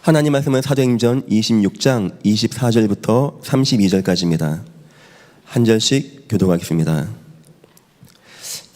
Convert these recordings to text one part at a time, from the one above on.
하나님 말씀은 사도행전 26장 24절부터 32절까지입니다. 한 절씩 교독하겠습니다.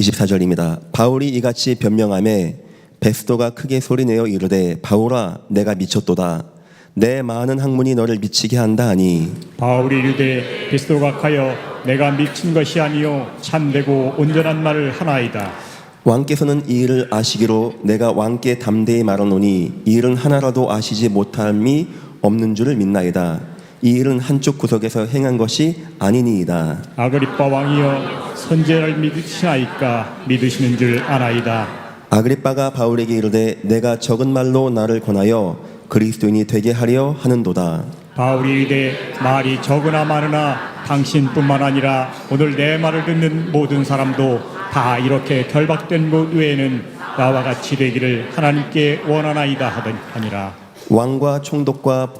24절입니다. 바울이 이같이 변명하매 베스도가 크게 소리내어 이르되 바울아 내가 미쳤도다. 내 많은 학문이 너를 미치게 한다 하니 바울이 이르되 베스도가 가여 내가 미친 것이 아니요 참되고 온전한 말을 하나이다. 왕께서는 이 일을 아시기로 내가 왕께 담대히 말하노니 이 일은 하나라도 아시지 못함이 없는 줄을 믿나이다. 이 일은 한쪽 구석에서 행한 것이 아니니이다. 아그리빠 왕이여 선제를 믿으시나이까 믿으시는 줄 아나이다. 아그리빠가 바울에게 이르되 내가 적은 말로 나를 권하여 그리스도인이 되게 하려 하는도다. 바울이 이르되 말이 적으나 많으나 당신뿐만 아니라 오늘 내 말을 듣는 모든 사람도 다 이렇게 결박된 것 외에는 나와 같이 되기를 하나님께 원하나이다 하니라. 왕과 총독과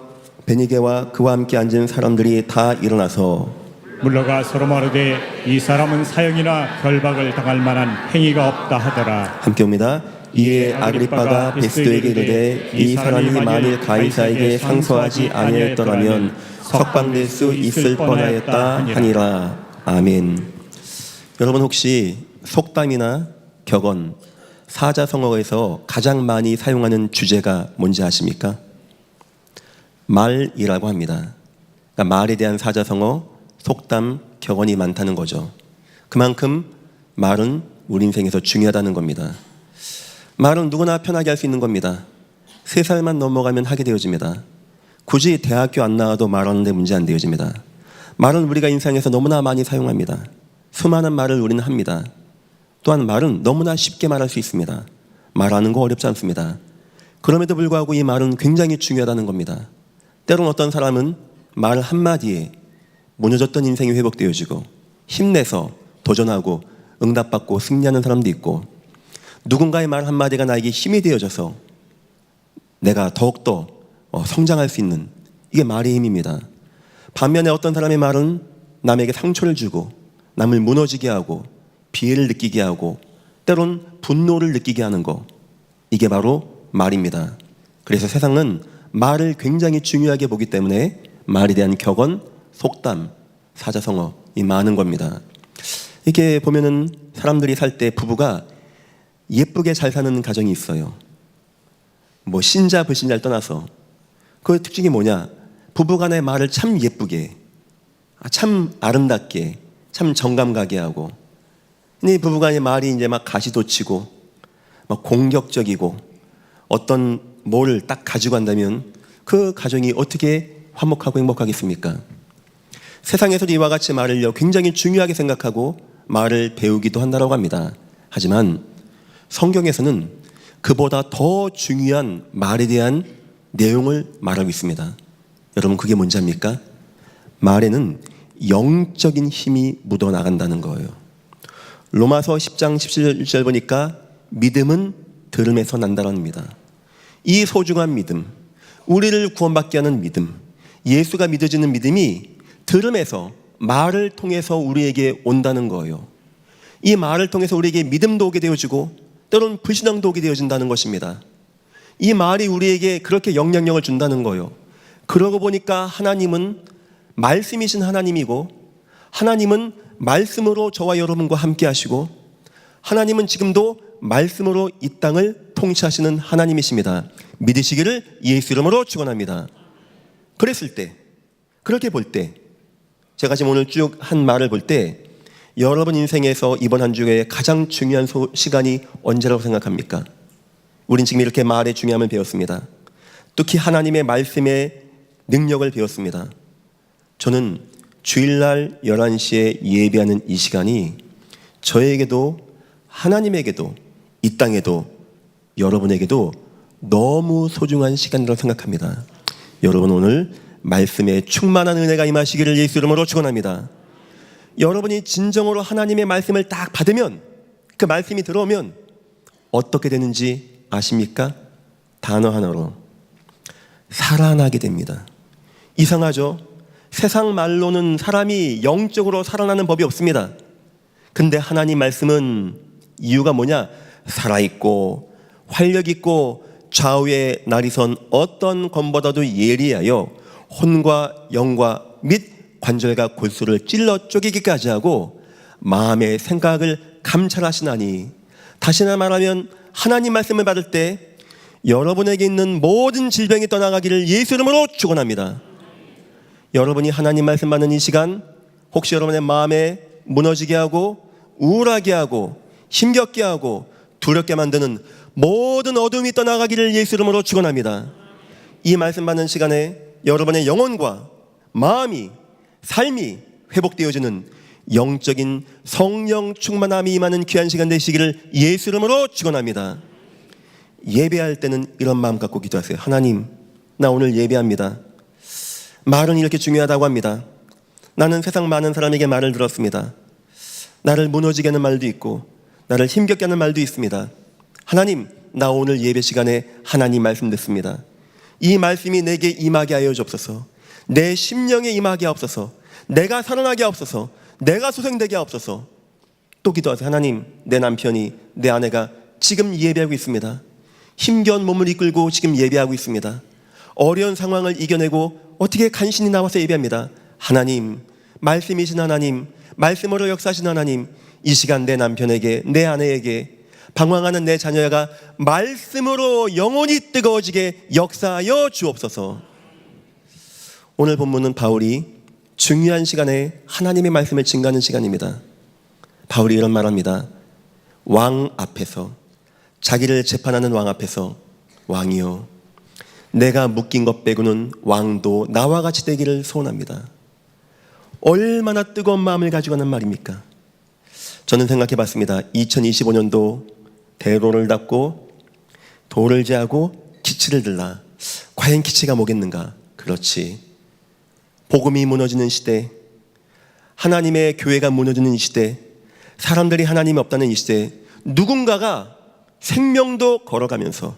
베니게와 그와 함께 앉은 사람들이 다 일어나서 물러가 서로 말하되 이 사람은 사형이나 결박을 당할 만한 행위가 없다 하더라. 함께 옵니다. 이에 아그리빠가 베스도에게 이르되 이 사람이 만일 가이사에게 상소하지 아니하였더라면 석방될 수 있을 뻔하였다 하니라. 아멘. 여러분 혹시 속담이나 격언, 사자성어에서 가장 많이 사용하는 주제가 뭔지 아십니까? 말이라고 합니다. 그러니까 말에 대한 사자성어, 속담, 격언이 많다는 거죠. 그만큼 말은 우리 인생에서 중요하다는 겁니다. 말은 누구나 편하게 할 수 있는 겁니다. 3살만 넘어가면 하게 되어집니다. 굳이 대학교 안 나와도 말하는데 문제 안 되어집니다. 말은 우리가 인생에서 너무나 많이 사용합니다. 수많은 말을 우리는 합니다. 또한 말은 너무나 쉽게 말할 수 있습니다. 말하는 거 어렵지 않습니다. 그럼에도 불구하고 이 말은 굉장히 중요하다는 겁니다. 때론 어떤 사람은 말 한마디에 무너졌던 인생이 회복되어지고 힘내서 도전하고 응답받고 승리하는 사람도 있고 누군가의 말 한마디가 나에게 힘이 되어져서 내가 더욱더 성장할 수 있는 이게 말의 힘입니다. 반면에 어떤 사람의 말은 남에게 상처를 주고 남을 무너지게 하고 비애를 느끼게 하고 때론 분노를 느끼게 하는 거 이게 바로 말입니다. 그래서 세상은 말을 굉장히 중요하게 보기 때문에 말에 대한 격언, 속담, 사자성어 이 많은 겁니다. 이렇게 보면은 사람들이 살 때 부부가 예쁘게 잘 사는 가정이 있어요. 뭐 신자 불신자를 떠나서 그 특징이 뭐냐? 부부간의 말을 참 예쁘게, 참 아름답게, 참 정감 가게 하고 이 부부간의 말이 이제 막 가시돋치고 막 공격적이고 어떤 뭘 딱 가지고 간다면 그 가정이 어떻게 화목하고 행복하겠습니까? 세상에서도 이와 같이 말을요 굉장히 중요하게 생각하고 말을 배우기도 한다고 합니다. 하지만 성경에서는 그보다 더 중요한 말에 대한 내용을 말하고 있습니다. 여러분 그게 뭔지 압니까? 말에는 영적인 힘이 묻어나간다는 거예요. 로마서 10장 17절 보니까 믿음은 들음에서 난다는 겁니다. 이 소중한 믿음, 우리를 구원받게 하는 믿음, 예수가 믿어지는 믿음이 들음에서 말을 통해서 우리에게 온다는 거예요. 이 말을 통해서 우리에게 믿음도 오게 되어지고 때로는 불신앙도 오게 되어진다는 것입니다. 이 말이 우리에게 그렇게 영향력을 준다는 거예요. 그러고 보니까 하나님은 말씀이신 하나님이고 하나님은 말씀으로 저와 여러분과 함께 하시고 하나님은 지금도 말씀으로 이 땅을 통치하시는 하나님이십니다. 믿으시기를 예수 이름으로 축원합니다. 그랬을 때, 그렇게 볼 때 제가 지금 오늘 쭉 한 말을 볼 때 여러분 인생에서 이번 한 주에 가장 중요한 시간이 언제라고 생각합니까? 우린 지금 이렇게 말의 중요함을 배웠습니다. 특히 하나님의 말씀의 능력을 배웠습니다. 저는 주일날 11시에 예배하는 이 시간이 저에게도 하나님에게도 이 땅에도 여러분에게도 너무 소중한 시간이라고 생각합니다. 여러분 오늘 말씀에 충만한 은혜가 임하시기를 예수 이름으로 축원합니다. 여러분이 진정으로 하나님의 말씀을 딱 받으면 그 말씀이 들어오면 어떻게 되는지 아십니까? 단어 하나로 살아나게 됩니다. 이상하죠? 세상 말로는 사람이 영적으로 살아나는 법이 없습니다. 근데 하나님 말씀은 이유가 뭐냐? 살아있고 활력있고 좌우에 날이 선 어떤 검보다도 예리하여 혼과 영과 및 관절과 골수를 찔러 쪼개기까지 하고 마음의 생각을 감찰하시나니, 다시나 말하면 하나님 말씀을 받을 때 여러분에게 있는 모든 질병이 떠나가기를 예수 이름으로 축원합니다. 여러분이 하나님 말씀 받는 이 시간, 혹시 여러분의 마음에 무너지게 하고 우울하게 하고 힘겹게 하고 두렵게 만드는 모든 어둠이 떠나가기를 예수 이름으로 축원합니다. 이 말씀 받는 시간에 여러분의 영혼과 마음이, 삶이 회복되어지는 영적인 성령 충만함이 임하는 귀한 시간 되시기를 예수 이름으로 축원합니다. 예배할 때는 이런 마음 갖고 기도하세요. 하나님, 나 오늘 예배합니다. 말은 이렇게 중요하다고 합니다. 나는 세상 많은 사람에게 말을 들었습니다. 나를 무너지게 하는 말도 있고 나를 힘겹게 하는 말도 있습니다. 하나님, 나 오늘 예배 시간에 하나님 말씀 듣습니다. 이 말씀이 내게 임하게 하여 주옵소서. 내 심령에 임하게 하옵소서. 내가 살아나게 하옵소서. 내가 소생되게 하옵소서. 또 기도하세요. 하나님, 내 남편이, 내 아내가 지금 예배하고 있습니다. 힘겨운 몸을 이끌고 지금 예배하고 있습니다. 어려운 상황을 이겨내고 어떻게 간신히 나와서 예배합니다. 하나님, 말씀이신 하나님, 말씀으로 역사하신 하나님, 이 시간 내 남편에게, 내 아내에게, 방황하는 내 자녀가 말씀으로 영혼이 뜨거워지게 역사하여 주옵소서. 오늘 본문은 바울이 중요한 시간에 하나님의 말씀을 증거하는 시간입니다. 바울이 이런 말합니다. 왕 앞에서, 자기를 재판하는 왕 앞에서, 왕이여, 내가 묶인 것 빼고는 왕도 나와 같이 되기를 소원합니다. 얼마나 뜨거운 마음을 가지고 하는 말입니까? 저는 생각해 봤습니다. 2025년도 대로를 닦고 돌을 제하고 기치를 들라. 과연 기치가 뭐겠는가? 그렇지. 복음이 무너지는 시대, 하나님의 교회가 무너지는 이 시대, 사람들이 하나님이 없다는 이 시대, 누군가가 생명도 걸어가면서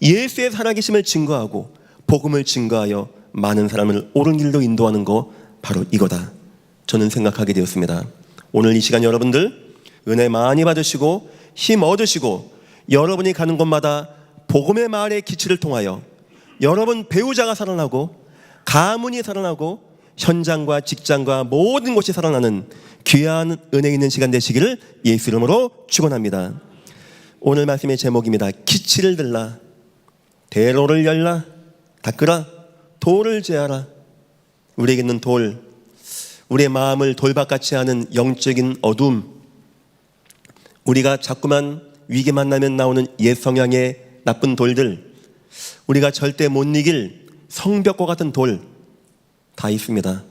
예수의 살아계심을 증거하고 복음을 증거하여 많은 사람을 옳은 길로 인도하는 거, 바로 이거다. 저는 생각하게 되었습니다. 오늘 이 시간 여러분들 은혜 많이 받으시고 힘 얻으시고, 여러분이 가는 곳마다 복음의 말의 기치를 통하여 여러분 배우자가 살아나고 가문이 살아나고 현장과 직장과 모든 곳이 살아나는 귀한 은혜 있는 시간 되시기를 예수 이름으로 축원합니다. 오늘 말씀의 제목입니다. 기치를 들라, 대로를 열라, 닦으라, 돌을 제하라. 우리에게 있는 돌, 우리의 마음을 돌밭같이 하는 영적인 어둠, 우리가 자꾸만 위기 만나면 나오는 옛 성향의 나쁜 돌들, 우리가 절대 못 이길 성벽과 같은 돌 다 있습니다.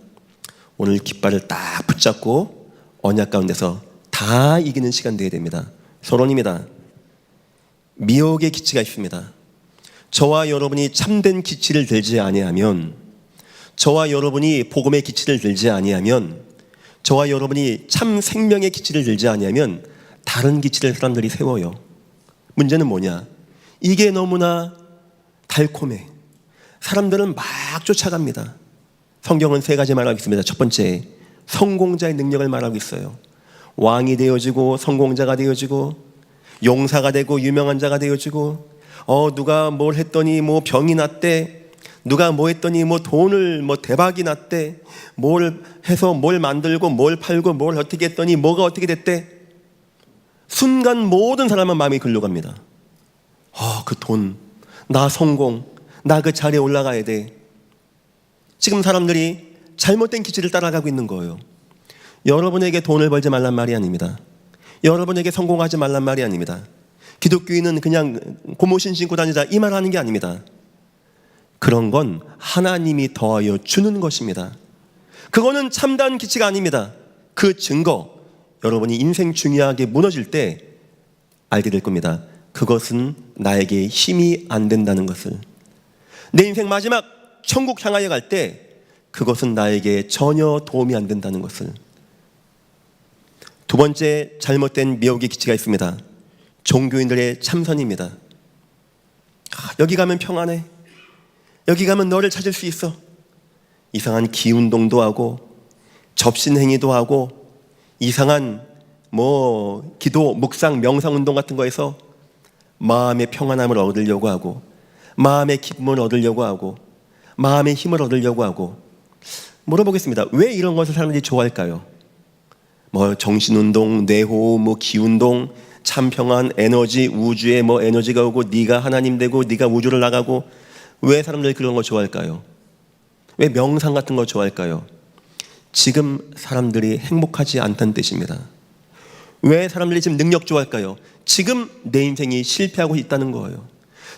오늘 깃발을 딱 붙잡고 언약 가운데서 다 이기는 시간 되어야 됩니다. 서론입니다. 미혹의 기치가 있습니다. 저와 여러분이 참된 기치를 들지 아니하면, 저와 여러분이 복음의 기치를 들지 아니하면, 저와 여러분이 참 생명의 기치를 들지 아니하면 다른 기치를 사람들이 세워요. 문제는 뭐냐? 이게 너무나 달콤해. 사람들은 막 쫓아갑니다. 성경은 세 가지 말하고 있습니다. 첫 번째, 성공자의 능력을 말하고 있어요. 왕이 되어지고 성공자가 되어지고 용사가 되고 유명한 자가 되어지고, 누가 뭘 했더니 뭐 병이 났대, 누가 뭐 했더니 뭐 돈을 뭐 대박이 났대, 뭘 해서 뭘 만들고 뭘 팔고 뭘 어떻게 했더니 뭐가 어떻게 됐대. 순간 모든 사람은 마음이 글러갑니다. 그 돈, 나 성공, 나 그 자리에 올라가야 돼. 지금 사람들이 잘못된 기치를 따라가고 있는 거예요. 여러분에게 돈을 벌지 말란 말이 아닙니다. 여러분에게 성공하지 말란 말이 아닙니다. 기독교인은 그냥 고무신 신고 다니자 이 말 하는 게 아닙니다. 그런 건 하나님이 더하여 주는 것입니다. 그거는 참다운 기치가 아닙니다. 그 증거, 여러분이 인생 중요하게 무너질 때 알게 될 겁니다. 그것은 나에게 힘이 안 된다는 것을. 내 인생 마지막 천국 향하여 갈 때 그것은 나에게 전혀 도움이 안 된다는 것을. 두 번째 잘못된 미혹의 기치가 있습니다. 종교인들의 참선입니다. 여기 가면 평안해, 여기 가면 너를 찾을 수 있어. 이상한 기운동도 하고 접신행위도 하고 이상한 기도, 묵상, 명상운동 같은 거에서 마음의 평안함을 얻으려고 하고 마음의 기쁨을 얻으려고 하고 마음의 힘을 얻으려고 하고. 물어보겠습니다. 왜 이런 것을 사람들이 좋아할까요? 뭐 정신운동, 뇌호흡, 뭐 기운동, 참평안, 에너지, 우주에 뭐 에너지가 오고 네가 하나님 되고 네가 우주를 나가고. 왜 사람들이 그런 거 좋아할까요? 왜 명상 같은 거 좋아할까요? 지금 사람들이 행복하지 않다는 뜻입니다. 왜 사람들이 지금 능력 좋아할까요? 지금 내 인생이 실패하고 있다는 거예요.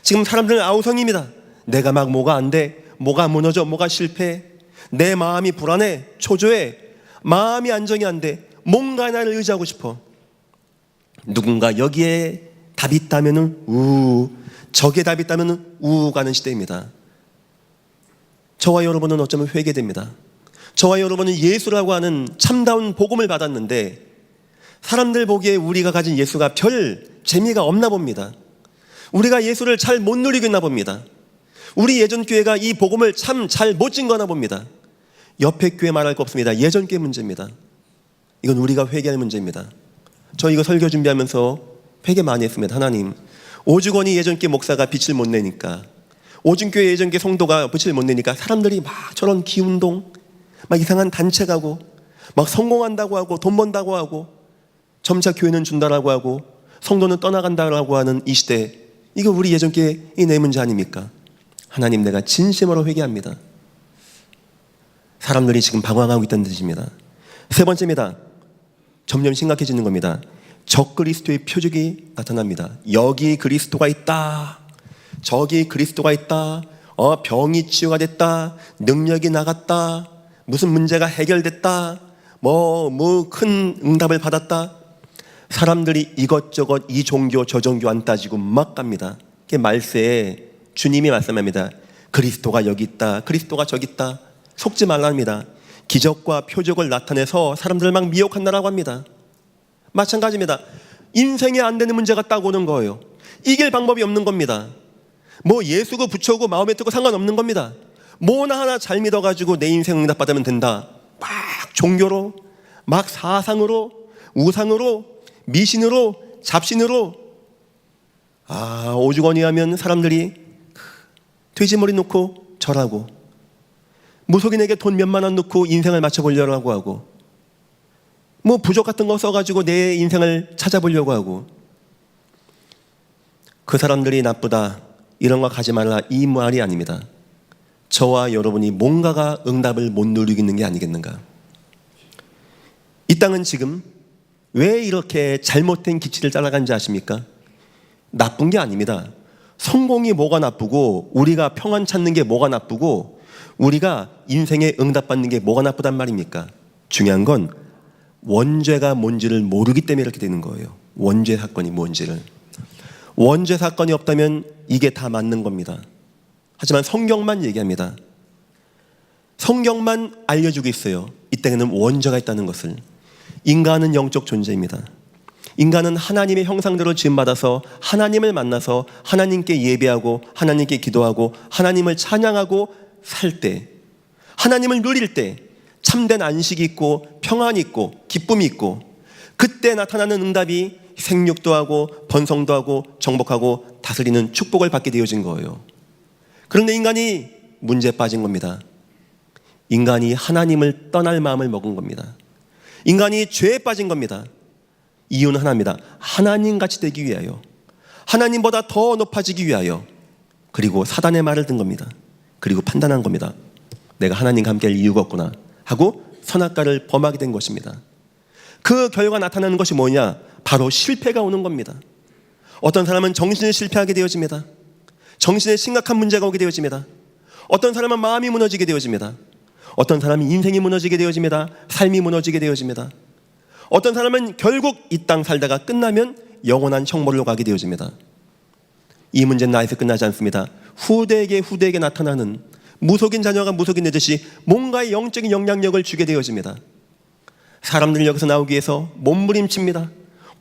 지금 사람들은 아우성입니다. 내가 막 뭐가 안 돼, 뭐가 무너져, 뭐가 실패해, 내 마음이 불안해, 초조해, 마음이 안정이 안 돼, 뭔가 하나를 의지하고 싶어. 누군가 여기에 답이 있다면은 저기에 답이 있다면은 가는 시대입니다. 저와 여러분은 어쩌면 회개됩니다. 저와 여러분은 예수라고 하는 참다운 복음을 받았는데 사람들 보기에 우리가 가진 예수가 별 재미가 없나 봅니다. 우리가 예수를 잘 못 누리고 있나 봅니다. 우리 예전 교회가 이 복음을 참 잘 못 증거하나 봅니다. 옆에 교회 말할 거 없습니다. 예전 교회 문제입니다. 이건 우리가 회개할 문제입니다. 저 이거 설교 준비하면서 회개 많이 했습니다. 하나님, 오죽원이 예전 교회 목사가 빛을 못 내니까, 오준교회 예전 교회 성도가 빛을 못 내니까 사람들이 막 저런 기운동, 막 이상한 단체 가고, 막 성공한다고 하고 돈 번다고 하고 점차 교회는 준다라고 하고 성도는 떠나간다라고 하는 이 시대, 이거 우리 예전 교회의 내 문제 아닙니까? 하나님, 내가 진심으로 회개합니다. 사람들이 지금 방황하고 있다는 뜻입니다. 세 번째입니다. 점점 심각해지는 겁니다. 적그리스도의 표적이 나타납니다. 여기 그리스도가 있다, 저기 그리스도가 있다, 병이 치유가 됐다, 능력이 나갔다, 무슨 문제가 해결됐다, 뭐 큰 응답을 받았다. 사람들이 이것저것 이 종교 저 종교 안 따지고 막 갑니다. 그 말세에 주님이 말씀합니다. 그리스도가 여기 있다, 그리스도가 저기 있다. 속지 말랍니다. 기적과 표적을 나타내서 사람들을 막 미혹한다라고 합니다. 마찬가지입니다. 인생에 안 되는 문제가 딱 오는 거예요. 이길 방법이 없는 겁니다. 뭐 예수고 부처고 마음에 들고 상관없는 겁니다. 뭐나 하나 잘 믿어가지고 내 인생 응답받으면 된다. 막 종교로, 막 사상으로, 우상으로, 미신으로, 잡신으로. 오죽원이 하면 사람들이 돼지머리 놓고 절하고, 무속인에게 돈 몇만 원 넣고 인생을 맞춰보려고 하고, 뭐 부적 같은 거 써가지고 내 인생을 찾아보려고 하고. 그 사람들이 나쁘다, 이런 거 가지 말라, 이 말이 아닙니다. 저와 여러분이 뭔가가 응답을 못 누리고 있는 게 아니겠는가. 이 땅은 지금 왜 이렇게 잘못된 기치를 따라간지 아십니까? 나쁜 게 아닙니다. 성공이 뭐가 나쁘고 우리가 평안 찾는 게 뭐가 나쁘고 우리가 인생에 응답받는 게 뭐가 나쁘단 말입니까? 중요한 건 원죄가 뭔지를 모르기 때문에 이렇게 되는 거예요. 원죄 사건이 뭔지를. 원죄 사건이 없다면 이게 다 맞는 겁니다. 하지만 성경만 얘기합니다. 성경만 알려주고 있어요. 이 땅에는 원죄가 있다는 것을. 인간은 영적 존재입니다. 인간은 하나님의 형상대로 지음받아서 하나님을 만나서 하나님께 예배하고 하나님께 기도하고 하나님을 찬양하고 살 때, 하나님을 누릴 때 참된 안식이 있고 평안이 있고 기쁨이 있고, 그때 나타나는 응답이 생육도 하고 번성도 하고 정복하고 다스리는 축복을 받게 되어진 거예요. 그런데 인간이 문제에 빠진 겁니다. 인간이 하나님을 떠날 마음을 먹은 겁니다. 인간이 죄에 빠진 겁니다. 이유는 하나입니다. 하나님같이 되기 위하여, 하나님보다 더 높아지기 위하여. 그리고 사단의 말을 든 겁니다. 그리고 판단한 겁니다. 내가 하나님과 함께 할 이유가 없구나 하고 선악과를 범하게 된 것입니다. 그 결과 나타나는 것이 뭐냐? 바로 실패가 오는 겁니다. 어떤 사람은 정신을 실패하게 되어집니다. 정신에 심각한 문제가 오게 되어집니다. 어떤 사람은 마음이 무너지게 되어집니다. 어떤 사람은 인생이 무너지게 되어집니다. 삶이 무너지게 되어집니다. 어떤 사람은 결국 이 땅 살다가 끝나면 영원한 형벌로 가게 되어집니다. 이 문제는 나에서 끝나지 않습니다. 후대에게 나타나는 무속인 자녀가 무속인 되듯이 뭔가의 영적인 영향력을 주게 되어집니다. 사람들 여기서 나오기 위해서 몸부림칩니다.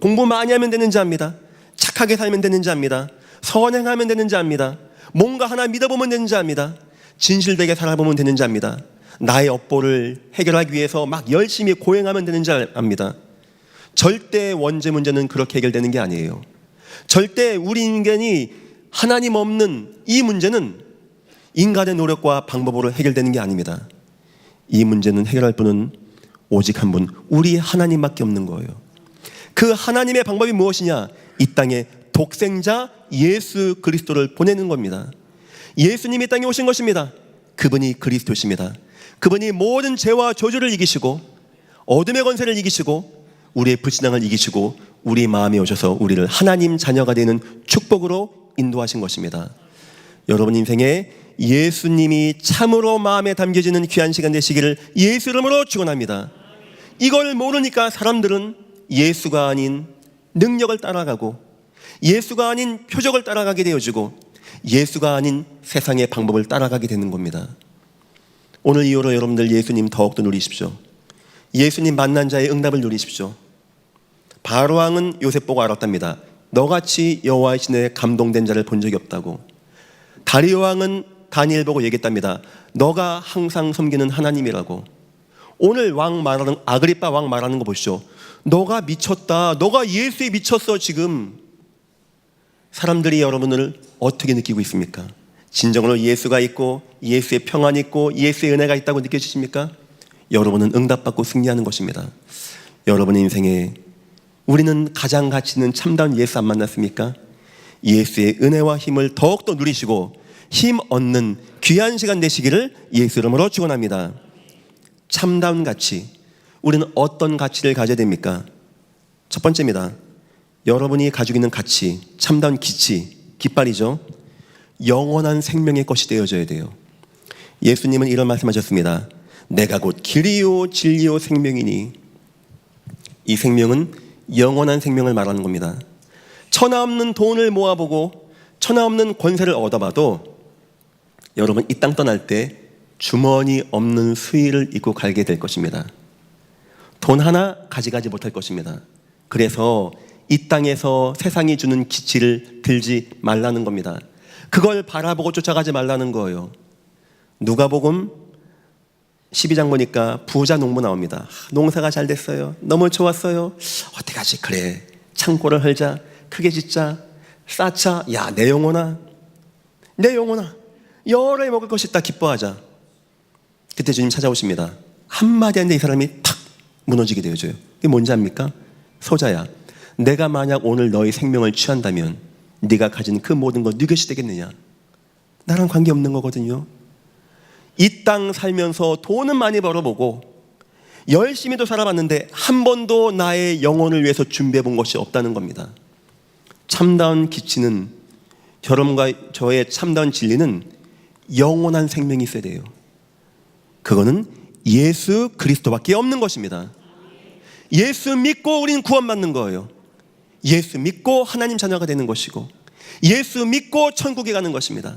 공부 많이 하면 되는지 압니다. 착하게 살면 되는지 압니다. 선행하면 되는지 압니다. 뭔가 하나 믿어보면 되는지 압니다. 진실되게 살아보면 되는지 압니다. 나의 업보를 해결하기 위해서 막 열심히 고행하면 되는지 압니다. 절대 원죄 문제는 그렇게 해결되는 게 아니에요. 절대 우리 인간이 하나님 없는 이 문제는 인간의 노력과 방법으로 해결되는 게 아닙니다. 이 문제는 해결할 분은 오직 한 분, 우리 하나님밖에 없는 거예요. 그 하나님의 방법이 무엇이냐? 이 땅에 독생자 예수 그리스도를 보내는 겁니다. 예수님이 땅에 오신 것입니다. 그분이 그리스도십니다. 그분이 모든 죄와 저주를 이기시고 어둠의 권세를 이기시고 우리의 불신앙을 이기시고 우리 마음에 오셔서 우리를 하나님 자녀가 되는 축복으로 인도하신 것입니다. 여러분 인생에 예수님이 참으로 마음에 담겨지는 귀한 시간 되시기를 예수 이름으로 축원합니다. 이걸 모르니까 사람들은 예수가 아닌 능력을 따라가고 예수가 아닌 표적을 따라가게 되어지고 예수가 아닌 세상의 방법을 따라가게 되는 겁니다. 오늘 이후로 여러분들 예수님 더욱더 누리십시오. 예수님 만난 자의 응답을 누리십시오. 바로왕은 요셉 보고 알았답니다. 너같이 여호와의 신에 감동된 자를 본 적이 없다고. 다리오 왕은 다니엘 보고 얘기했답니다. 너가 항상 섬기는 하나님이라고. 오늘 왕 말하는 아그리빠 왕 말하는 거 보시죠. 너가 미쳤다. 너가 예수에 미쳤어 지금. 사람들이 여러분을 어떻게 느끼고 있습니까? 진정으로 예수가 있고 예수의 평안이 있고 예수의 은혜가 있다고 느껴지십니까? 여러분은 응답받고 승리하는 것입니다. 여러분의 인생에 우리는 가장 가치 있는 참다운 예수 안 만났습니까? 예수의 은혜와 힘을 더욱더 누리시고 힘 얻는 귀한 시간 되시기를 예수 이름으로 축원합니다. 참다운 가치, 우리는 어떤 가치를 가져야 됩니까? 첫 번째입니다. 여러분이 가지고 있는 가치, 참다운 기치, 깃발이죠. 영원한 생명의 것이 되어져야 돼요. 예수님은 이런 말씀하셨습니다. 내가 곧 길이요 진리요 생명이니. 이 생명은 영원한 생명을 말하는 겁니다. 천하 없는 돈을 모아보고 천하 없는 권세를 얻어봐도 여러분 이 땅 떠날 때 주머니 없는 수의를 입고 갈게 될 것입니다. 돈 하나 가져가지 못할 것입니다. 그래서 이 땅에서 세상이 주는 기치를 들지 말라는 겁니다. 그걸 바라보고 쫓아가지 말라는 거예요. 누가복음 12장 보니까 부자 농부 나옵니다. 농사가 잘 됐어요. 너무 좋았어요. 어떡하지? 그래, 창고를 헐자, 크게 짓자, 쌓자. 야, 내 영혼아, 내 영혼아, 여러 해 먹을 것이 있다, 기뻐하자. 그때 주님 찾아오십니다. 한마디 하는데 이 사람이 탁 무너지게 되어져요. 이게 뭔지 압니까? 소자야, 내가 만약 오늘 너의 생명을 취한다면 네가 가진 그 모든 거 네 것이 되겠느냐? 나랑 관계없는 거거든요. 이 땅 살면서 돈은 많이 벌어보고 열심히도 살아봤는데 한 번도 나의 영혼을 위해서 준비해 본 것이 없다는 겁니다. 참다운 기치는, 여러분과 저의 참다운 진리는 영원한 생명이 있어야 돼요. 그거는 예수 그리스도밖에 없는 것입니다. 예수 믿고 우리는 구원받는 거예요. 예수 믿고 하나님 자녀가 되는 것이고 예수 믿고 천국에 가는 것입니다.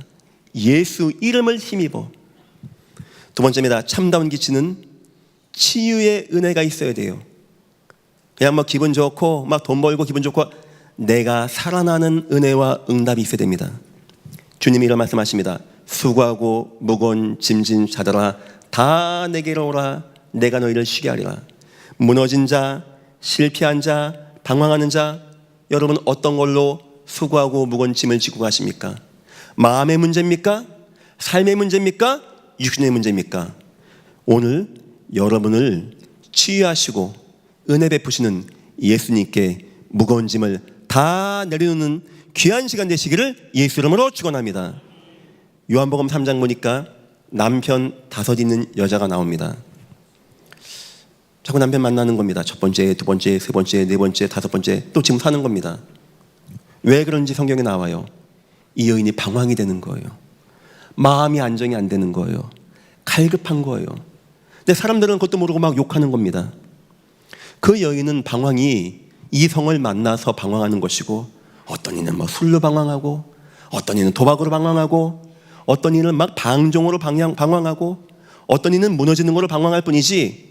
예수 이름을 힘입어. 두 번째입니다. 참다운 기치는 치유의 은혜가 있어야 돼요. 그냥 막 기분 좋고 막 돈 벌고 기분 좋고, 내가 살아나는 은혜와 응답이 있어야 됩니다. 주님이 이런 말씀하십니다. 수고하고 무거운 짐진 자들아 다 내게로 오라. 내가 너희를 쉬게 하리라. 무너진 자, 실패한 자, 방황하는 자, 여러분 어떤 걸로 수고하고 무거운 짐을 지고 가십니까? 마음의 문제입니까? 삶의 문제입니까? 육신의 문제입니까? 오늘 여러분을 치유하시고 은혜 베푸시는 예수님께 무거운 짐을 다 내려놓는 귀한 시간 되시기를 예수 이름으로 축원합니다. 요한복음 3장 보니까 남편 5 있는 여자가 나옵니다. 자꾸 남편 만나는 겁니다. 첫 번째, 두 번째, 세 번째, 네 번째, 5번째, 또 지금 사는 겁니다. 왜 그런지 성경에 나와요. 이 여인이 방황이 되는 거예요. 마음이 안정이 안 되는 거예요. 갈급한 거예요. 근데 사람들은 그것도 모르고 막 욕하는 겁니다. 그 여인은 방황이 이성을 만나서 방황하는 것이고, 어떤 이는 뭐 술로 방황하고, 어떤 이는 도박으로 방황하고, 어떤 이는 막 방종으로 방황하고, 어떤 이는 무너지는 거로 방황할 뿐이지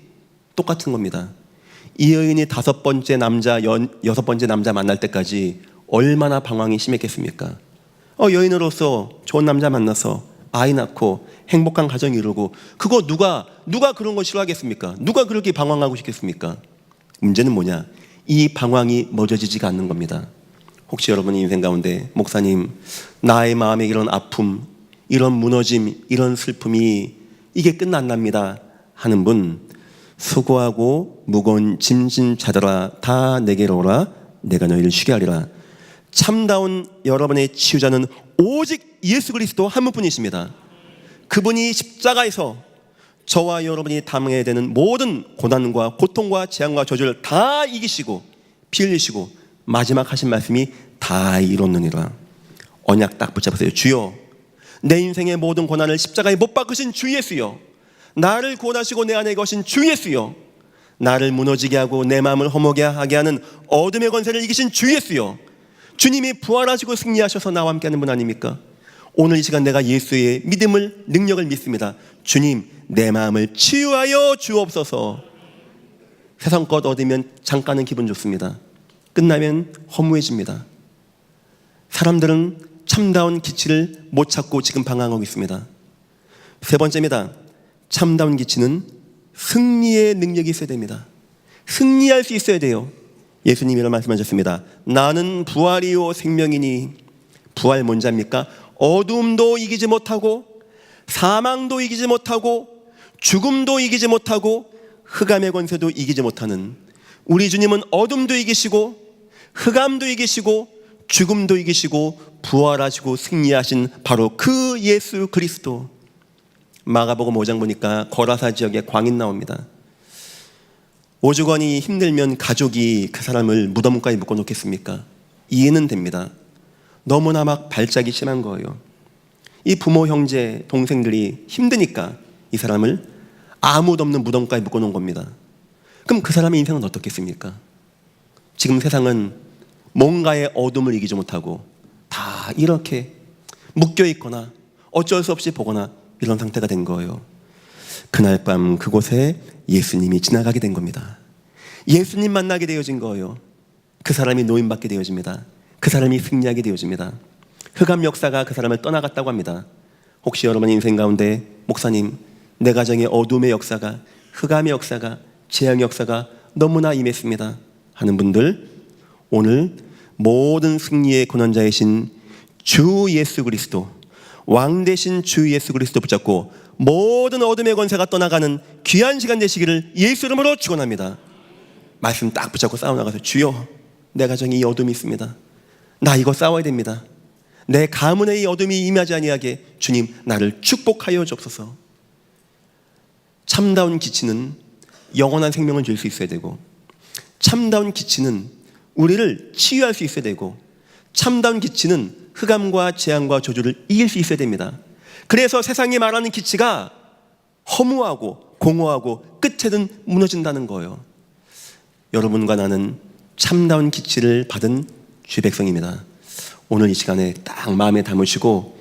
똑같은 겁니다. 이 여인이 5번째 남자, 6번째 남자 만날 때까지 얼마나 방황이 심했겠습니까? 여인으로서 좋은 남자 만나서 아이 낳고 행복한 가정 이루고, 그거 누가 그런 거 싫어하겠습니까? 누가 그렇게 방황하고 싶겠습니까? 문제는 뭐냐? 이 방황이 멎어지지가 않는 겁니다. 혹시 여러분의 인생 가운데 목사님, 나의 마음에 이런 아픔, 이런 무너짐, 이런 슬픔이 이게 끝났납니다 하는 분, 수고하고 무거운 짐진 자들아 다 내게로 오라, 내가 너희를 쉬게 하리라. 참다운 여러분의 치유자는 오직 예수 그리스도 한 분뿐이십니다. 그분이 십자가에서 저와 여러분이 당해야 되는 모든 고난과 고통과 재앙과 저주를 다 이기시고 피 흘리시고 마지막 하신 말씀이 다 이뤘느니라. 언약 딱 붙잡으세요. 주여, 내 인생의 모든 고난을 십자가에 못 박으신 주 예수여, 나를 구원하시고 내 안에 거신 주 예수여, 나를 무너지게 하고 내 마음을 허무게 하게 하는 어둠의 권세를 이기신 주 예수여, 주님이 부활하시고 승리하셔서 나와 함께하는 분 아닙니까? 오늘 이 시간 내가 예수의 믿음을, 능력을 믿습니다. 주님, 내 마음을 치유하여 주옵소서. 세상 것 얻으면 잠깐은 기분 좋습니다. 끝나면 허무해집니다. 사람들은 참다운 기치를 못 찾고 지금 방황하고 있습니다. 세 번째입니다. 참다운 기치는 승리의 능력이 있어야 됩니다. 승리할 수 있어야 돼요. 예수님이 이런 말씀하셨습니다. 나는 부활이요 생명이니. 부활 뭔지 압니까? 어둠도 이기지 못하고 사망도 이기지 못하고 죽음도 이기지 못하고 흑암의 권세도 이기지 못하는 우리 주님은 어둠도 이기시고 흑암도 이기시고 죽음도 이기시고 부활하시고 승리하신 바로 그 예수 그리스도. 마가복음 5장 보니까 거라사 지역에 광인 나옵니다. 오죽원이 힘들면 가족이 그 사람을 무덤가에 묶어놓겠습니까? 이해는 됩니다. 너무나 막 발작이 심한 거예요. 이 부모, 형제, 동생들이 힘드니까 이 사람을 아무도 없는 무덤가에 묶어놓은 겁니다. 그럼 그 사람의 인생은 어떻겠습니까? 지금 세상은 뭔가의 어둠을 이기지 못하고 다 이렇게 묶여있거나 어쩔 수 없이 보거나 이런 상태가 된 거예요. 그날 밤 그곳에 예수님이 지나가게 된 겁니다. 예수님 만나게 되어진 거예요. 그 사람이 노임받게 되어집니다. 그 사람이 승리하게 되어집니다. 흑암 역사가 그 사람을 떠나갔다고 합니다. 혹시 여러분 인생 가운데 목사님, 내 가정의 어둠의 역사가, 흑암의 역사가, 재앙의 역사가 너무나 임했습니다 하는 분들, 오늘 모든 승리의 권원자이신 주 예수 그리스도, 왕 되신 주 예수 그리스도 붙잡고 모든 어둠의 권세가 떠나가는 귀한 시간 되시기를 예수 이름으로 축원합니다. 말씀 딱 붙잡고 싸워나가서 주여, 내 가정에 이 어둠이 있습니다. 나 이거 싸워야 됩니다. 내 가문에 이 어둠이 임하지 아니하게 주님 나를 축복하여 주옵소서. 참다운 기치는 영원한 생명을 줄 수 있어야 되고, 참다운 기치는 우리를 치유할 수 있어야 되고, 참다운 기치는 흑암과 재앙과 저주를 이길 수 있어야 됩니다. 그래서 세상이 말하는 기치가 허무하고 공허하고 끝에는 무너진다는 거예요. 여러분과 나는 참다운 기치를 받은 주 백성입니다. 오늘 이 시간에 딱 마음에 담으시고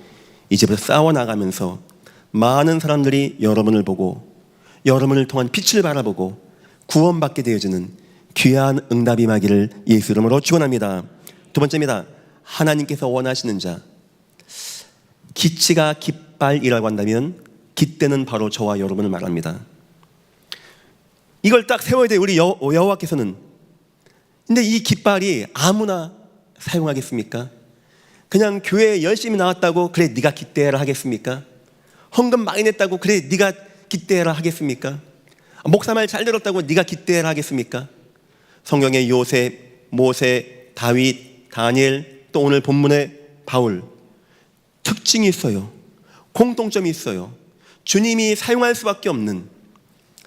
이제부터 싸워나가면서 많은 사람들이 여러분을 보고 여러분을 통한 빛을 바라보고 구원받게 되어지는 귀한 응답이 임하기를 예수 이름으로 축원합니다. 두 번째입니다. 하나님께서 원하시는 자. 기치가 깃발이라고 한다면 깃대는 바로 저와 여러분을 말합니다. 이걸 딱 세워야 돼요. 우리 여호와께서는. 근데 이 깃발이 아무나 사용하겠습니까? 그냥 교회에 열심히 나왔다고 그래 네가 깃대라 하겠습니까? 헌금 많이 냈다고 그래 네가 깃대라 하겠습니까? 목사 말 잘 들었다고 네가 깃대라 하겠습니까? 성경의 요셉, 모세, 다윗, 다니엘, 또 오늘 본문의 바울, 특징이 있어요. 공통점이 있어요. 주님이 사용할 수밖에 없는,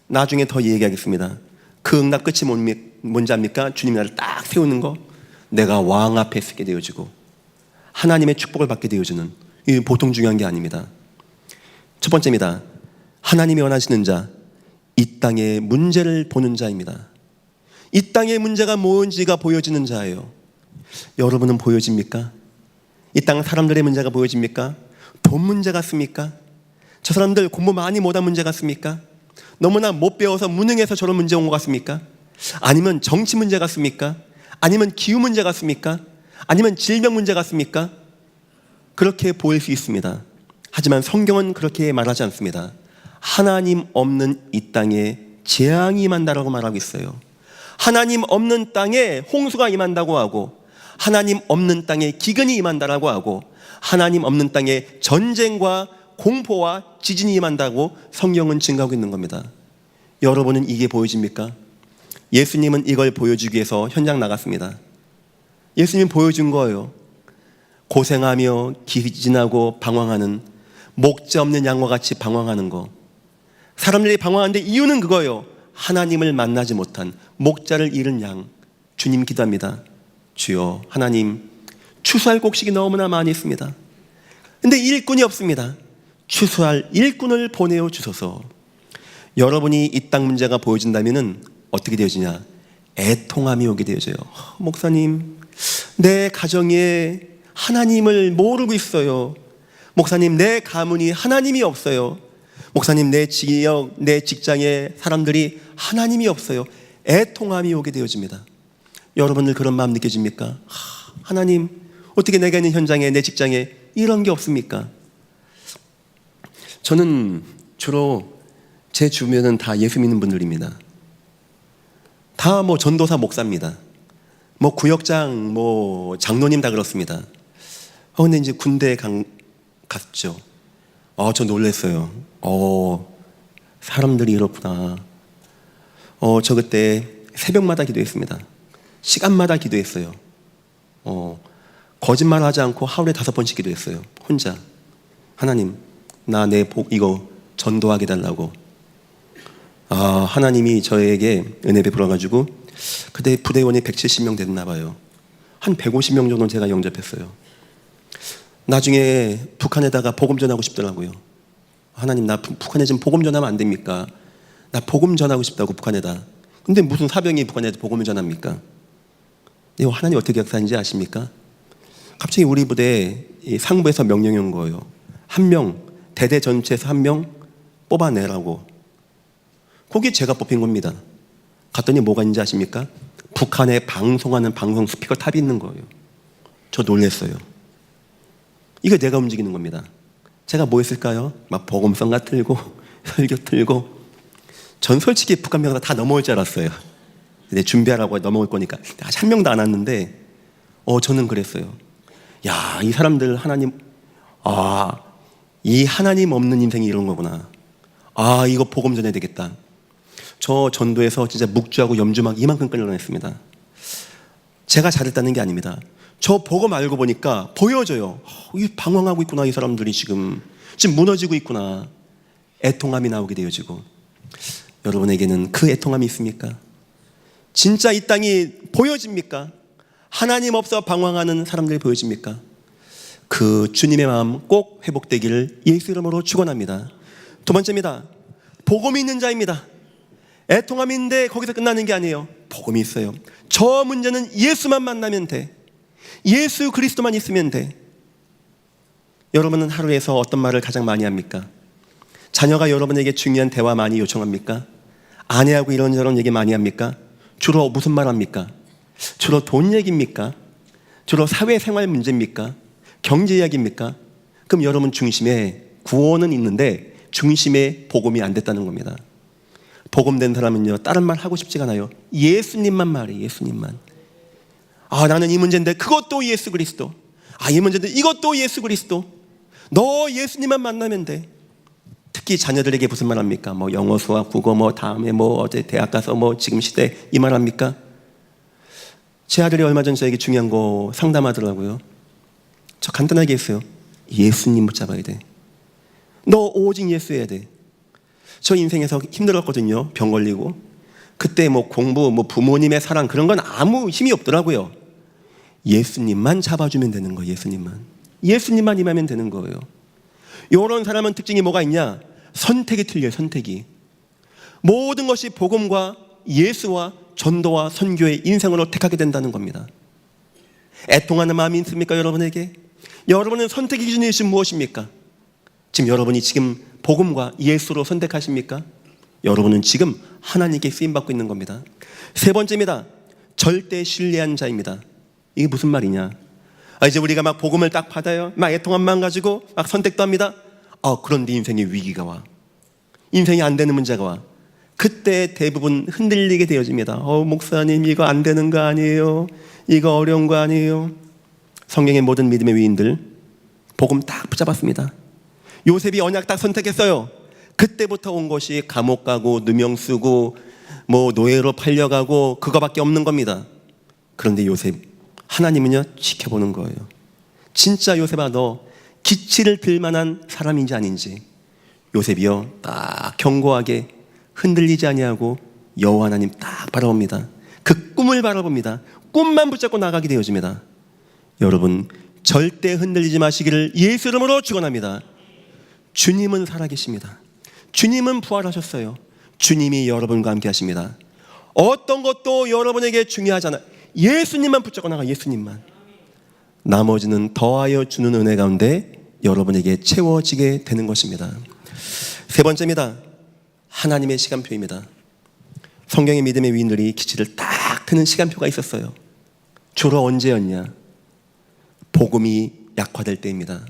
나중에 더 얘기하겠습니다. 그 응답 끝이 뭔지 압니까? 주님이 나를 딱 세우는 거, 내가 왕 앞에 서게 되어지고 하나님의 축복을 받게 되어지는, 이 보통 중요한 게 아닙니다. 첫 번째입니다. 하나님이 원하시는 자, 이 땅의 문제를 보는 자입니다. 이 땅의 문제가 뭔지가 보여지는 자예요. 여러분은 보여집니까? 이 땅 사람들의 문제가 보여집니까? 돈 문제 같습니까? 저 사람들 공부 많이 못한 문제 같습니까? 너무나 못 배워서 무능해서 저런 문제 온 것 같습니까? 아니면 정치 문제 같습니까? 아니면 기후 문제 같습니까? 아니면 질병 문제 같습니까? 그렇게 보일 수 있습니다. 하지만 성경은 그렇게 말하지 않습니다. 하나님 없는 이 땅에 재앙이 임한다라고 말하고 있어요. 하나님 없는 땅에 홍수가 임한다고 하고, 하나님 없는 땅에 기근이 임한다라고 하고 하나님 없는 땅에 전쟁과 공포와 지진이 임한다고 성경은 증가하고 있는 겁니다. 여러분은 이게 보여집니까? 예수님은 이걸 보여주기 위해서 현장 나갔습니다. 예수님 보여준 거예요. 고생하며 기진하고 방황하는 목자 없는 양과 같이 방황하는 거. 사람들이 방황하는데 이유는 그거예요. 하나님을 만나지 못한 목자를 잃은 양. 주님 기도합니다. 주여 하나님, 추수할 곡식이 너무나 많이 있습니다. 근데 일꾼이 없습니다. 추수할 일꾼을 보내어 주소서. 여러분이 이 땅 문제가 보여진다면 어떻게 되어지냐? 애통함이 오게 되어져요. 목사님, 내 가정에 하나님을 모르고 있어요. 목사님, 내 가문이 하나님이 없어요. 목사님, 내 지역, 내 직장에 사람들이 하나님이 없어요. 애통함이 오게 되어집니다. 여러분들 그런 마음 느껴집니까? 하나님, 어떻게 내가 있는 현장에, 내 직장에 이런 게 없습니까? 저는 주로 제 주변은 다 예수 믿는 분들입니다. 다 뭐 전도사 목사입니다. 뭐 구역장, 뭐 장로님 다 그렇습니다. 근데 이제 군대 갔죠. 저 놀랐어요. 사람들이 이렇구나. 저 그때 새벽마다 기도했습니다. 시간마다 기도했어요. 거짓말 하지 않고 하루에 5번씩 기도했어요. 혼자. 하나님, 나 내 복 이거 전도하게 달라고. 하나님이 저에게 은혜 베풀어가지고 그때 부대원이 170명 됐나 봐요. 한 150명 정도는 제가 영접했어요. 나중에 북한에다가 복음 전하고 싶더라고요. 하나님, 나 북한에 지금 복음 전하면 안 됩니까? 나 복음 전하고 싶다고 북한에다. 근데 무슨 사병이 북한에다 복음을 전합니까? 하나님 어떻게 역사하는지 아십니까? 갑자기 우리 부대에 상부에서 명령이 온 거예요. 한 명, 대대 전체에서 한 명 뽑아내라고. 거기에 제가 뽑힌 겁니다. 갔더니 뭐가 있는지 아십니까? 북한에 방송하는 방송 스피커 탑이 있는 거예요. 저 놀랐어요. 이거 내가 움직이는 겁니다. 제가 뭐 했을까요? 막 복음성가 틀고 설교 틀고. 전 솔직히 북한 병사 다 넘어올 줄 알았어요. 근데 준비하라고 넘어올 거니까 아직 한 명도 안 왔는데 저는 그랬어요. 야, 이 사람들 하나님, 이 하나님 없는 인생이 이런 거구나. 이거 복음 전해야 되겠다. 저 전도에서 진짜 묵주하고 염주막 이만큼 끌려냈습니다. 제가 잘했다는 게 아닙니다. 저 복음 알고 보니까 보여져요. 방황하고 있구나. 이 사람들이 지금 무너지고 있구나. 애통함이 나오게 되어지고. 여러분에게는 그 애통함이 있습니까? 진짜 이 땅이 보여집니까? 하나님 없어 방황하는 사람들이 보여집니까? 그 주님의 마음 꼭 회복되기를 예수 이름으로 축원합니다. 두 번째입니다. 복음이 있는 자입니다. 애통함이 있는데 거기서 끝나는 게 아니에요. 복음이 있어요. 저 문제는 예수만 만나면 돼. 예수 그리스도만 있으면 돼. 여러분은 하루에서 어떤 말을 가장 많이 합니까? 자녀가 여러분에게 중요한 대화 많이 요청합니까? 아내하고 이런저런 얘기 많이 합니까? 주로 무슨 말 합니까? 주로 돈 얘기입니까? 주로 사회생활 문제입니까? 경제 이야기입니까? 그럼 여러분 중심에 구원은 있는데 중심에 복음이 안 됐다는 겁니다. 복음된 사람은요, 다른 말 하고 싶지가 않아요. 예수님만 말해. 예수님만. 나는 이 문제인데 그것도 예수 그리스도. 이 문제인데 이것도 예수 그리스도. 너 예수님만 만나면 돼. 특히 자녀들에게 무슨 말 합니까? 뭐 영어, 수학, 국어, 다음에 어제 대학 가서 지금 시대 이 말 합니까? 제 아들이 얼마 전 저에게 중요한 거 상담하더라고요. 저 간단하게 했어요. 예수님 붙잡아야 돼. 너 오직 예수 해야 돼. 저 인생에서 힘들었거든요. 병 걸리고. 그때 공부, 부모님의 사랑 그런 건 아무 힘이 없더라고요. 예수님만 잡아주면 되는 거예요. 예수님만 임하면 되는 거예요. 이런 사람은 특징이 뭐가 있냐? 선택이 틀려요. 선택이. 모든 것이 복음과 예수와 전도와 선교의 인생으로 택하게 된다는 겁니다. 애통하는 마음이 있습니까? 여러분에게? 여러분은 선택의 기준이 지금 무엇입니까? 지금 여러분이 지금 복음과 예수로 선택하십니까? 여러분은 지금 하나님께 쓰임받고 있는 겁니다. 세 번째입니다. 절대 신뢰한 자입니다. 이게 무슨 말이냐? 이제 우리가 복음을 딱 받아요. 애통함만 가지고 선택도 합니다. 그런데 인생에 위기가 와. 인생이 안 되는 문제가 와. 그때 대부분 흔들리게 되어집니다. 목사님 이거 안 되는 거 아니에요? 이거 어려운 거 아니에요? 성경의 모든 믿음의 위인들 복음 딱 붙잡았습니다. 요셉이 언약 딱 선택했어요. 그때부터 온 것이 감옥 가고 누명 쓰고 뭐 노예로 팔려가고 그거밖에 없는 겁니다. 그런데 요셉, 하나님은요 지켜보는 거예요. 진짜 요셉아, 너 기치를 들 만한 사람인지 아닌지. 요셉이요 딱 견고하게 흔들리지 아니하고 여호와 하나님 딱 바라봅니다. 그 꿈을 바라봅니다. 꿈만 붙잡고 나가게 되어집니다. 여러분, 절대 흔들리지 마시기를 예수 이름으로 축원합니다. 주님은 살아계십니다. 주님은 부활하셨어요. 주님이 여러분과 함께 하십니다. 어떤 것도 여러분에게 중요하잖아요. 예수님만 붙잡고 나가. 예수님만. 나머지는 더하여 주는 은혜 가운데 여러분에게 채워지게 되는 것입니다. 세 번째입니다. 하나님의 시간표입니다. 성경의 믿음의 위인들이 기치를 딱 트는 시간표가 있었어요. 주로 언제였냐? 복음이 약화될 때입니다.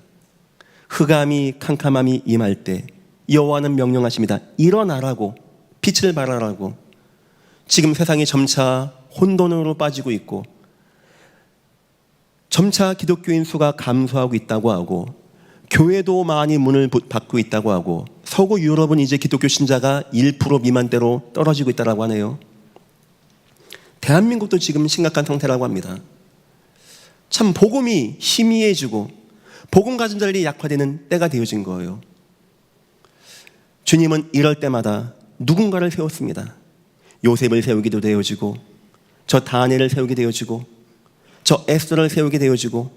흑암이 캄캄함이 임할 때 여호와는 명령하십니다. 일어나라고, 빛을 발하라고. 지금 세상이 점차 혼돈으로 빠지고 있고 점차 기독교인 수가 감소하고 있다고 하고 교회도 많이 문을 닫고 있다고 하고 서구 유럽은 이제 기독교 신자가 1% 미만대로 떨어지고 있다고 하네요. 대한민국도 지금 심각한 상태라고 합니다. 참 복음이 희미해지고 복음 가진 자들이 약화되는 때가 되어진 거예요. 주님은 이럴 때마다 누군가를 세웠습니다. 요셉을 세우기도 되어지고 저 다니엘을 세우게 되어지고 저 에스더를 세우게 되어지고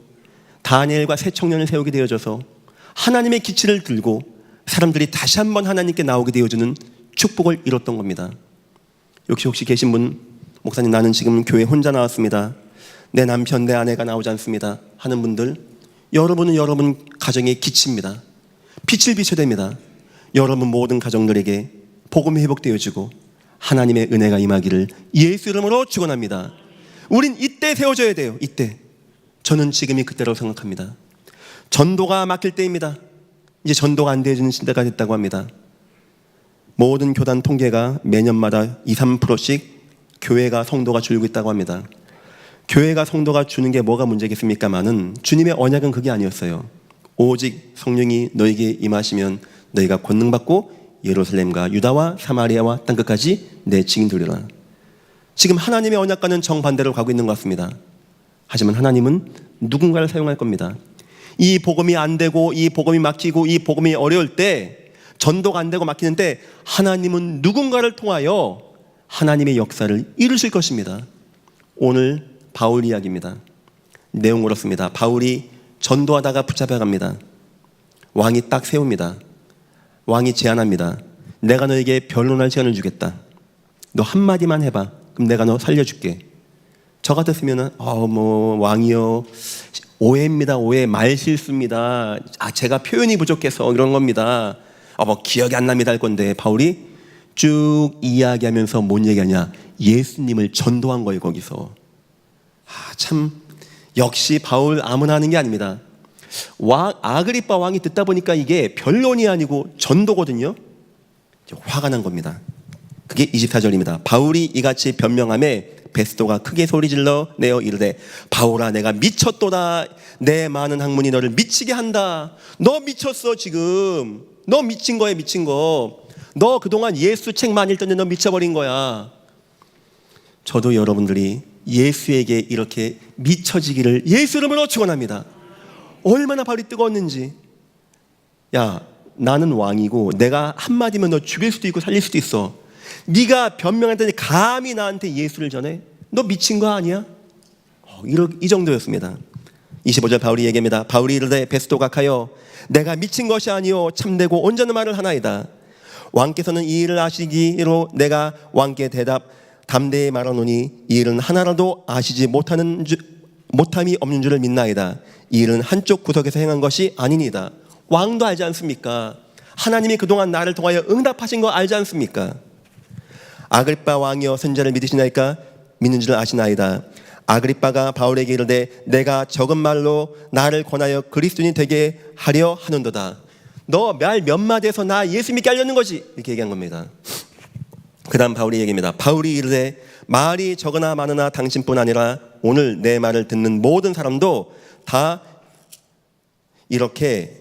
다니엘과 세 청년을 세우게 되어져서 하나님의 기치를 들고 사람들이 다시 한번 하나님께 나오게 되어주는 축복을 이뤘던 겁니다. 혹시 계신 분, 목사님 나는 지금 교회 혼자 나왔습니다. 내 남편, 내 아내가 나오지 않습니다 하는 분들, 여러분은 여러분 가정의 기치입니다. 빛을 비춰야 됩니다. 여러분 모든 가정들에게 복음이 회복되어지고 하나님의 은혜가 임하기를 예수 이름으로 축원합니다. 우린 이때 세워져야 돼요. 이때. 저는 지금이 그때라고 생각합니다. 전도가 막힐 때입니다. 이제 전도가 안 되어지는 시대가 됐다고 합니다. 모든 교단 통계가 매년마다 2, 3%씩 교회가 성도가 줄고 있다고 합니다. 교회가 성도가 주는 게 뭐가 문제겠습니까마는 주님의 언약은 그게 아니었어요. 오직 성령이 너에게 임하시면 너희가 권능받고 예루살렘과 유다와 사마리아와 땅끝까지 내 증인 되리라. 지금 하나님의 언약과는 정반대로 가고 있는 것 같습니다. 하지만 하나님은 누군가를 사용할 겁니다. 이 복음이 안 되고 이 복음이 막히고 이 복음이 어려울 때, 전도가 안 되고 막히는 때 하나님은 누군가를 통하여 하나님의 역사를 이루실 것입니다. 오늘 바울 이야기입니다. 내용 그렇습니다. 바울이 전도하다가 붙잡혀갑니다. 왕이 딱 세웁니다. 왕이 제안합니다. 내가 너에게 변론할 시간을 주겠다. 너 한마디만 해봐. 그럼 내가 너 살려줄게. 저 같았으면은 왕이요, 오해입니다. 오해, 말실수입니다. 제가 표현이 부족해서 이런 겁니다. 기억이 안 납니다 할 건데, 바울이 쭉 이야기하면서 뭔 얘기하냐? 예수님을 전도한 거예요. 거기서. 참 역시 바울 아무나 하는 게 아닙니다. 아그리빠 왕이 듣다 보니까 이게 변론이 아니고 전도거든요. 화가 난 겁니다. 그게 24절입니다. 바울이 이같이 변명하매 베스도가 크게 소리질러 내어 이르되, 바울아 내가 미쳤도다. 내 많은 학문이 너를 미치게 한다. 너 미쳤어. 지금 너 미친 거야. 미친 거. 너 그동안 예수 책만 읽던데 너 미쳐버린 거야. 저도 여러분들이 예수에게 이렇게 미쳐지기를 예수 이름으로 축원합니다. 얼마나 발이 뜨거웠는지. 야, 나는 왕이고 내가 한마디면 너 죽일 수도 있고 살릴 수도 있어. 네가 변명하더니 감히 나한테 예수를 전해? 너 미친 거 아니야? 이 정도였습니다. 25절 바울이 얘기합니다. 바울이 이르되 베스도가 가여 내가 미친 것이 아니요 참되고 온전한 말을 하나이다. 왕께서는 이 일을 아시기로 내가 왕께 담대히 말하노니 이 일은 하나라도 아시지 못함이 없는 줄을 믿나이다. 이 일은 한쪽 구석에서 행한 것이 아니니다. 왕도 알지 않습니까? 하나님이 그동안 나를 통하여 응답하신 거 알지 않습니까? 아그리빠 왕이여 선지자를 믿으시나이까? 믿는 줄 아시나이다. 아그리빠가 바울에게 이르되 내가 적은 말로 나를 권하여 그리스도인이 되게 하려 하는도다. 너 말 몇 마디에서 나 예수 믿게 하려는 거지. 이렇게 얘기한 겁니다. 그 다음 바울이 얘기합니다. 바울이 이르되 말이 적으나 많으나 당신뿐 아니라 오늘 내 말을 듣는 모든 사람도 다 이렇게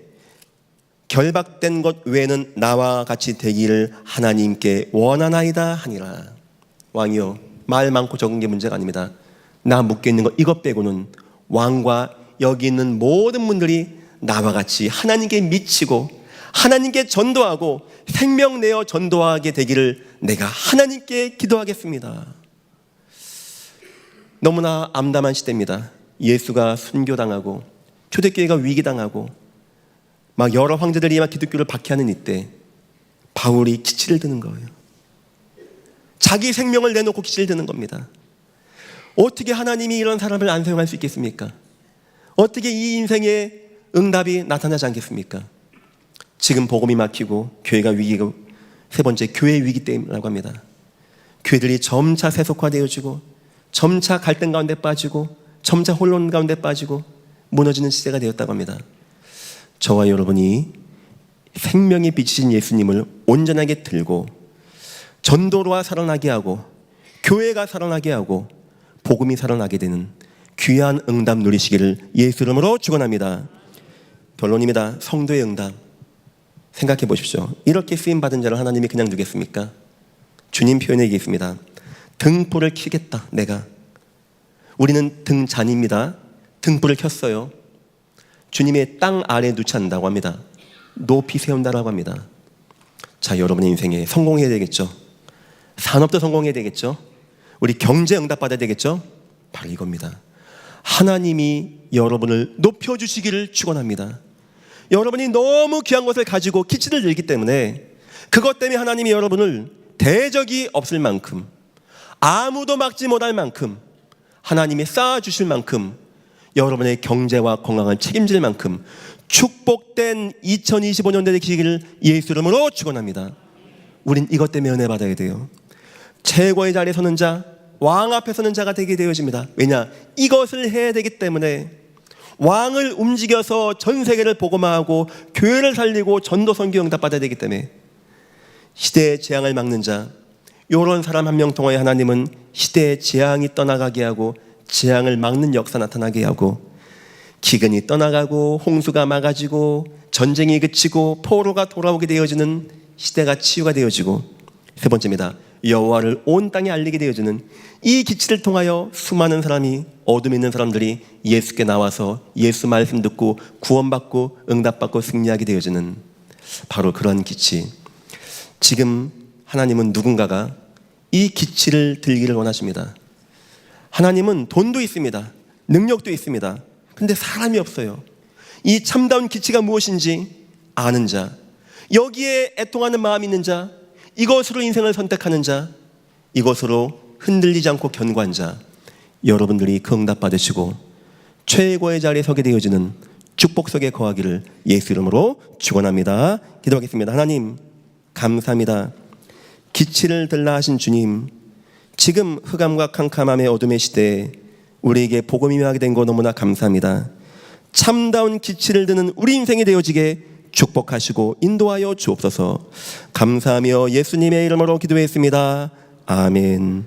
결박된 것 외에는 나와 같이 되기를 하나님께 원하나이다 하니라. 왕이요, 말 많고 적은 게 문제가 아닙니다. 나 묶여 있는 것 이것 빼고는 왕과 여기 있는 모든 분들이 나와 같이 하나님께 미치고 하나님께 전도하고 생명 내어 전도하게 되기를 내가 하나님께 기도하겠습니다. 너무나 암담한 시대입니다. 예수가 순교당하고 초대교회가 위기당하고 막 여러 황제들이 막 기독교를 박해하는 이때 바울이 기치를 드는 거예요. 자기 생명을 내놓고 기치를 드는 겁니다. 어떻게 하나님이 이런 사람을 안 사용할 수 있겠습니까? 어떻게 이 인생에 응답이 나타나지 않겠습니까? 지금 복음이 막히고 교회가 위기고 세 번째 교회 위기 때문이라고 합니다. 교회들이 점차 세속화되어지고 점차 갈등 가운데 빠지고 점차 혼돈 가운데 빠지고 무너지는 시대가 되었다고 합니다. 저와 여러분이 생명의 빛이신 예수님을 온전하게 들고 전도로와 살아나게 하고 교회가 살아나게 하고 복음이 살아나게 되는 귀한 응답 누리시기를 예수 이름으로 축원합니다. 결론입니다. 성도의 응답 생각해 보십시오. 이렇게 쓰임받은 자를 하나님이 그냥 두겠습니까? 주님 표현에 얘기했습니다. 등불을 켜겠다 내가. 우리는 등잔입니다. 등불을 켰어요. 주님의 땅 아래에 놓지 않는다고 합니다. 높이 세운다라고 합니다. 자, 여러분의 인생에 성공해야 되겠죠. 산업도 성공해야 되겠죠. 우리 경제 응답받아야 되겠죠. 바로 이겁니다. 하나님이 여러분을 높여주시기를 축원합니다. 여러분이 너무 귀한 것을 가지고 기치를 들기 때문에 그것 때문에 하나님이 여러분을 대적이 없을 만큼 아무도 막지 못할 만큼 하나님이 쌓아주실 만큼 여러분의 경제와 건강을 책임질 만큼 축복된 2025년 되시기를 예수 이름으로 축원합니다. 우린 이것 때문에 은혜 받아야 돼요. 최고의 자리에 서는 자, 왕 앞에 서는 자가 되게 되어집니다. 왜냐? 이것을 해야 되기 때문에 왕을 움직여서 전 세계를 복음화하고 교회를 살리고 전도 선교 응답 받아야 되기 때문에 시대의 재앙을 막는 자, 이런 사람 한 명 통하여 하나님은 시대의 재앙이 떠나가게 하고 재앙을 막는 역사 나타나게 하고 기근이 떠나가고 홍수가 막아지고 전쟁이 그치고 포로가 돌아오게 되어지는 시대가 치유가 되어지고 세 번째입니다. 여호와를 온 땅에 알리게 되어지는 이 기치를 통하여 수많은 사람이 어둠에 있는 사람들이 예수께 나와서 예수 말씀 듣고 구원받고 응답받고 승리하게 되어지는 바로 그런 기치. 지금 하나님은 누군가가 이 기치를 들기를 원하십니다. 하나님은 돈도 있습니다. 능력도 있습니다. 근데 사람이 없어요. 이 참다운 기치가 무엇인지 아는 자, 여기에 애통하는 마음이 있는 자, 이것으로 인생을 선택하는 자, 이것으로 흔들리지 않고 견고한 자, 여러분들이 그 응답 받으시고 최고의 자리에 서게 되어지는 축복 속에 거하기를 예수 이름으로 축원합니다. 기도하겠습니다. 하나님 감사합니다. 기치를 들라 하신 주님, 지금 흑암과 캄캄함의 어둠의 시대에 우리에게 복음이 임하게 된 거 너무나 감사합니다. 참다운 기치를 드는 우리 인생이 되어지게 축복하시고 인도하여 주옵소서. 감사하며 예수님의 이름으로 기도했습니다. 아멘.